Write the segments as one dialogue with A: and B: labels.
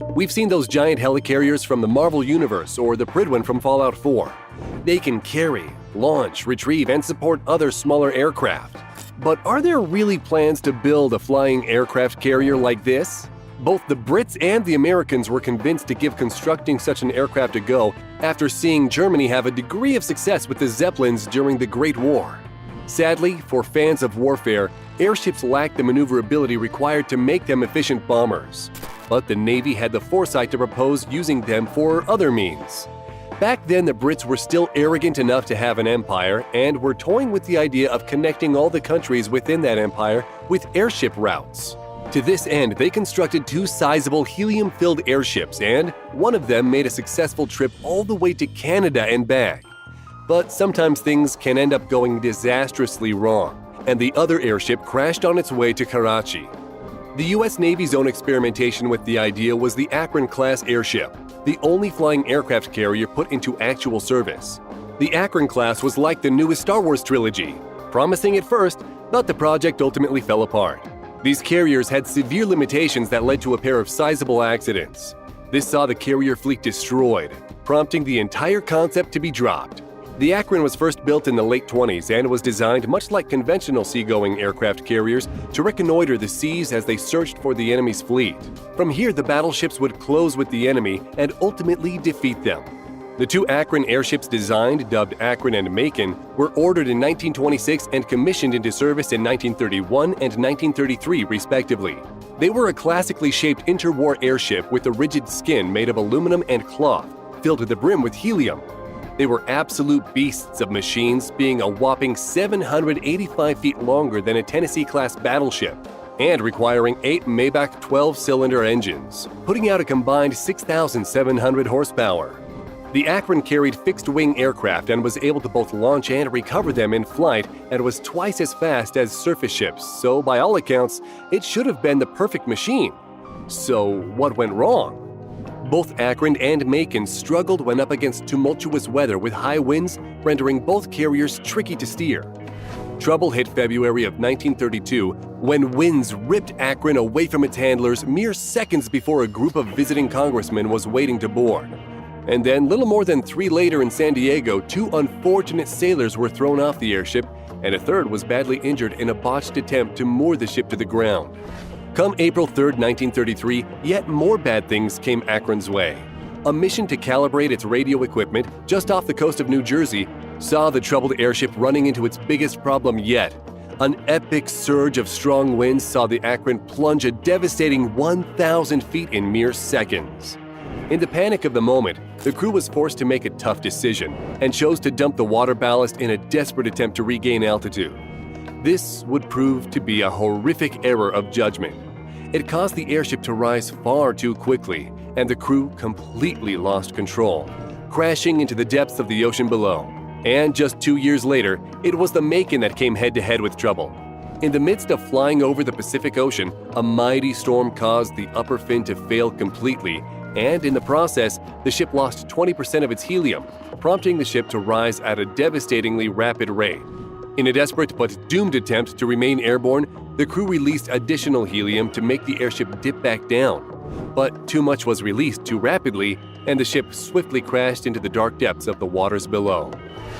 A: We've seen those giant helicarriers from the Marvel Universe or the Prydwen from Fallout 4. They can carry, launch, retrieve, and support other smaller aircraft. But are there really plans to build a flying aircraft carrier like this? Both the Brits and the Americans were convinced to give constructing such an aircraft a go after seeing Germany have a degree of success with the Zeppelins during the Great War. Sadly, for fans of warfare, airships lack the maneuverability required to make them efficient bombers. But the Navy had the foresight to propose using them for other means. Back then, the Brits were still arrogant enough to have an empire and were toying with the idea of connecting all the countries within that empire with airship routes. To this end, they constructed two sizable helium-filled airships, and one of them made a successful trip all the way to Canada and back. But sometimes things can end up going disastrously wrong, and the other airship crashed on its way to Karachi. The U.S. Navy's own experimentation with the idea was the Akron-class airship, the only flying aircraft carrier put into actual service. The Akron class was like the newest Star Wars trilogy, promising at first, but the project ultimately fell apart. These carriers had severe limitations that led to a pair of sizable accidents. This saw the carrier fleet destroyed, prompting the entire concept to be dropped. The Akron was first built in the late 1920s and was designed much like conventional seagoing aircraft carriers to reconnoiter the seas as they searched for the enemy's fleet. From here, the battleships would close with the enemy and ultimately defeat them. The two Akron airships designed, dubbed Akron and Macon, were ordered in 1926 and commissioned into service in 1931 and 1933, respectively. They were a classically shaped interwar airship with a rigid skin made of aluminum and cloth, filled to the brim with helium. They were absolute beasts of machines, being a whopping 785 feet longer than a Tennessee-class battleship, and requiring 8 Maybach 12-cylinder engines, putting out a combined 6,700 horsepower. The Akron carried fixed-wing aircraft and was able to both launch and recover them in flight and was twice as fast as surface ships, so by all accounts, it should have been the perfect machine. So what went wrong? Both Akron and Macon struggled when up against tumultuous weather with high winds, rendering both carriers tricky to steer. Trouble hit February of 1932 when winds ripped Akron away from its handlers mere seconds before a group of visiting congressmen was waiting to board. And then, little more than 3 later in San Diego, 2 unfortunate sailors were thrown off the airship, and a third was badly injured in a botched attempt to moor the ship to the ground. Come April 3, 1933, yet more bad things came Akron's way. A mission to calibrate its radio equipment just off the coast of New Jersey saw the troubled airship running into its biggest problem yet. An epic surge of strong winds saw the Akron plunge a devastating 1,000 feet in mere seconds. In the panic of the moment, the crew was forced to make a tough decision and chose to dump the water ballast in a desperate attempt to regain altitude. This would prove to be a horrific error of judgment. It caused the airship to rise far too quickly, and the crew completely lost control, crashing into the depths of the ocean below. And just 2 years later, it was the Macon that came head-to-head with trouble. In the midst of flying over the Pacific Ocean, a mighty storm caused the upper fin to fail completely, and in the process, the ship lost 20% of its helium, prompting the ship to rise at a devastatingly rapid rate. In a desperate but doomed attempt to remain airborne, the crew released additional helium to make the airship dip back down. But too much was released too rapidly, and the ship swiftly crashed into the dark depths of the waters below.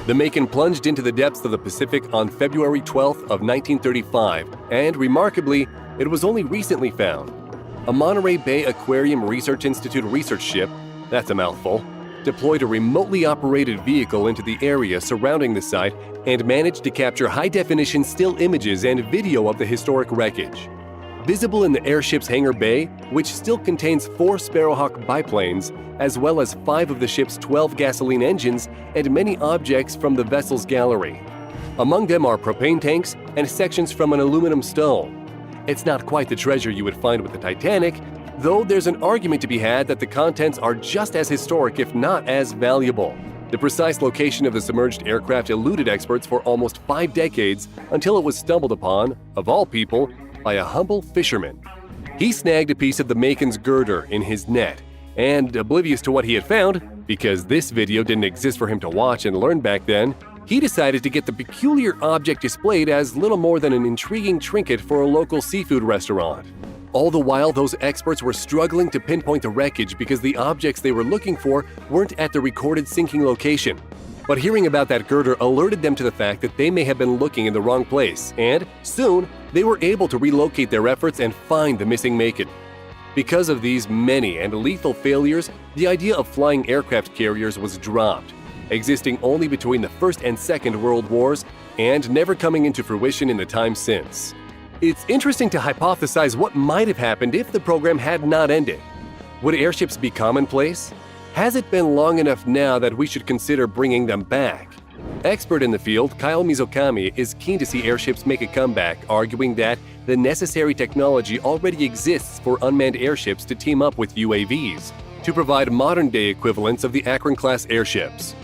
A: The Macon plunged into the depths of the Pacific on February 12th of 1935, and remarkably, it was only recently found. A Monterey Bay Aquarium Research Institute research ship, that's a mouthful, deployed a remotely operated vehicle into the area surrounding the site and managed to capture high-definition still images and video of the historic wreckage. Visible in the airship's hangar bay, which still contains 4 Sparrowhawk biplanes, as well as 5 of the ship's 12 gasoline engines and many objects from the vessel's gallery. Among them are propane tanks and sections from an aluminum stone. It's not quite the treasure you would find with the Titanic, though there's an argument to be had that the contents are just as historic if not as valuable. The precise location of the submerged aircraft eluded experts for almost 5 decades until it was stumbled upon, of all people, by a humble fisherman. He snagged a piece of the Macon's girder in his net, and oblivious to what he had found, because this video didn't exist for him to watch and learn back then, he decided to get the peculiar object displayed as little more than an intriguing trinket for a local seafood restaurant. All the while, those experts were struggling to pinpoint the wreckage because the objects they were looking for weren't at the recorded sinking location. But hearing about that girder alerted them to the fact that they may have been looking in the wrong place, and soon they were able to relocate their efforts and find the missing Macon. Because of these many and lethal failures, the idea of flying aircraft carriers was dropped, existing only between the First and Second World Wars and never coming into fruition in the time since. It's interesting to hypothesize what might have happened if the program had not ended. Would airships be commonplace? Has it been long enough now that we should consider bringing them back? Expert in the field, Kyle Mizokami, is keen to see airships make a comeback, arguing that the necessary technology already exists for unmanned airships to team up with UAVs to provide modern-day equivalents of the Akron-class airships.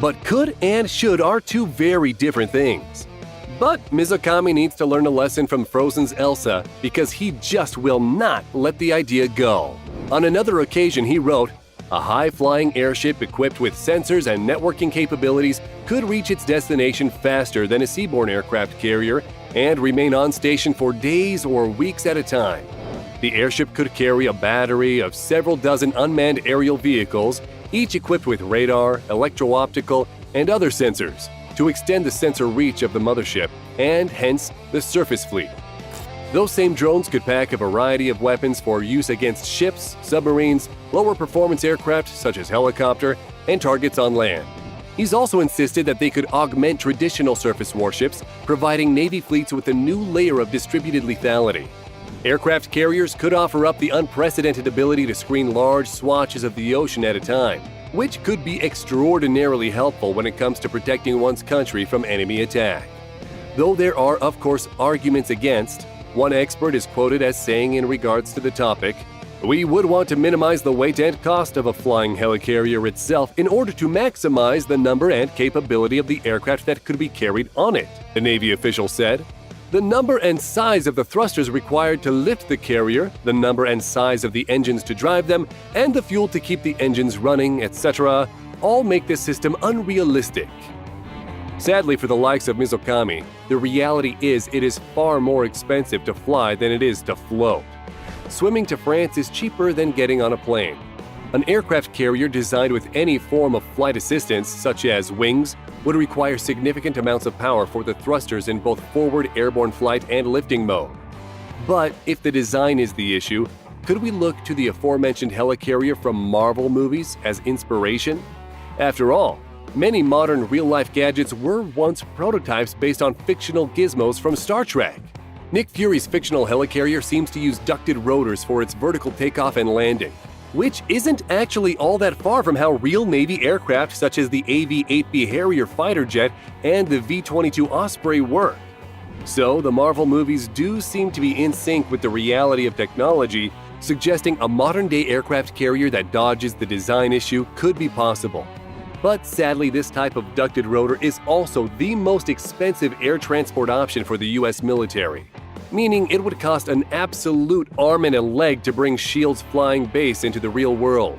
A: But could and should are two very different things. But Mizokami needs to learn a lesson from Frozen's Elsa because he just will not let the idea go. On another occasion, he wrote, "A high-flying airship equipped with sensors and networking capabilities could reach its destination faster than a seaborne aircraft carrier and remain on station for days or weeks at a time. The airship could carry a battery of several dozen unmanned aerial vehicles, each equipped with radar, electro-optical, and other sensors, to extend the sensor reach of the mothership, and hence the surface fleet. Those same drones could pack a variety of weapons for use against ships, submarines, lower performance aircraft such as helicopter, and targets on land." He's also insisted that they could augment traditional surface warships, providing Navy fleets with a new layer of distributed lethality. Aircraft carriers could offer up the unprecedented ability to screen large swatches of the ocean at a time, which could be extraordinarily helpful when it comes to protecting one's country from enemy attack. Though there are, of course, arguments against, one expert is quoted as saying in regards to the topic, "We would want to minimize the weight and cost of a flying helicarrier itself in order to maximize the number and capability of the aircraft that could be carried on it," the Navy official said. "The number and size of the thrusters required to lift the carrier, the number and size of the engines to drive them, and the fuel to keep the engines running, etc., all make this system unrealistic." Sadly for the likes of Mizokami, the reality is it is far more expensive to fly than it is to float. Swimming to France is cheaper than getting on a plane. An aircraft carrier designed with any form of flight assistance, such as wings, would require significant amounts of power for the thrusters in both forward airborne flight and lifting mode. But if the design is the issue, could we look to the aforementioned helicarrier from Marvel movies as inspiration? After all, many modern real-life gadgets were once prototypes based on fictional gizmos from Star Trek. Nick Fury's fictional helicarrier seems to use ducted rotors for its vertical takeoff and landing, which isn't actually all that far from how real Navy aircraft such as the AV-8B Harrier fighter jet and the V-22 Osprey work. So the Marvel movies do seem to be in sync with the reality of technology, suggesting a modern-day aircraft carrier that dodges the design issue could be possible. But sadly, this type of ducted rotor is also the most expensive air transport option for the US military, meaning it would cost an absolute arm and a leg to bring SHIELD's flying base into the real world.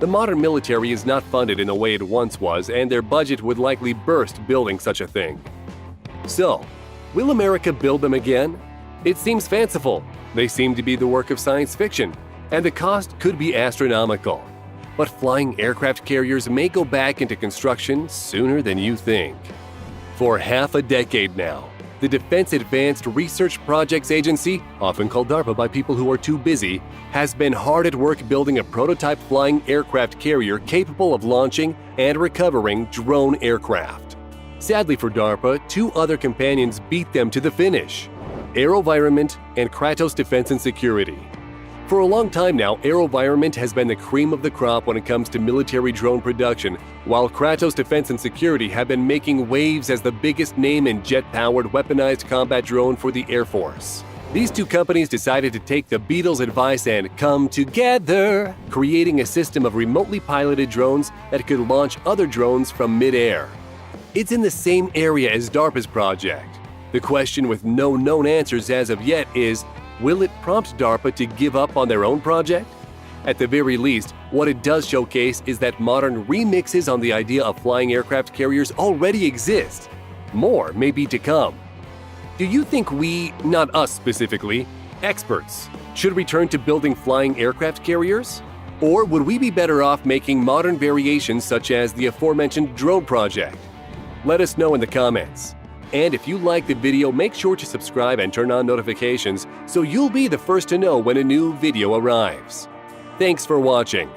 A: The modern military is not funded in the way it once was, and their budget would likely burst building such a thing. So, will America build them again? It seems fanciful. They seem to be the work of science fiction, and the cost could be astronomical. But flying aircraft carriers may go back into construction sooner than you think. For half a decade now, the Defense Advanced Research Projects Agency, often called DARPA by people who are too busy, has been hard at work building a prototype flying aircraft carrier capable of launching and recovering drone aircraft. Sadly for DARPA, two other companions beat them to the finish: AeroVironment and Kratos Defense and Security. For a long time now, AeroVironment has been the cream of the crop when it comes to military drone production, while Kratos Defense and Security have been making waves as the biggest name in jet-powered weaponized combat drone for the Air Force. These two companies decided to take the Beatles' advice and come together, creating a system of remotely piloted drones that could launch other drones from mid-air. It's in the same area as DARPA's project. The question with no known answers as of yet is, will it prompt DARPA to give up on their own project? At the very least, what it does showcase is that modern remixes on the idea of flying aircraft carriers already exist. More may be to come. Do you think we, not us specifically, Experts, should we turn to building flying aircraft carriers? Or would we be better off making modern variations such as the aforementioned drone project? Let us know in the comments. And if you like the video, make sure to subscribe and turn on notifications so you'll be the first to know when a new video arrives. Thanks for watching.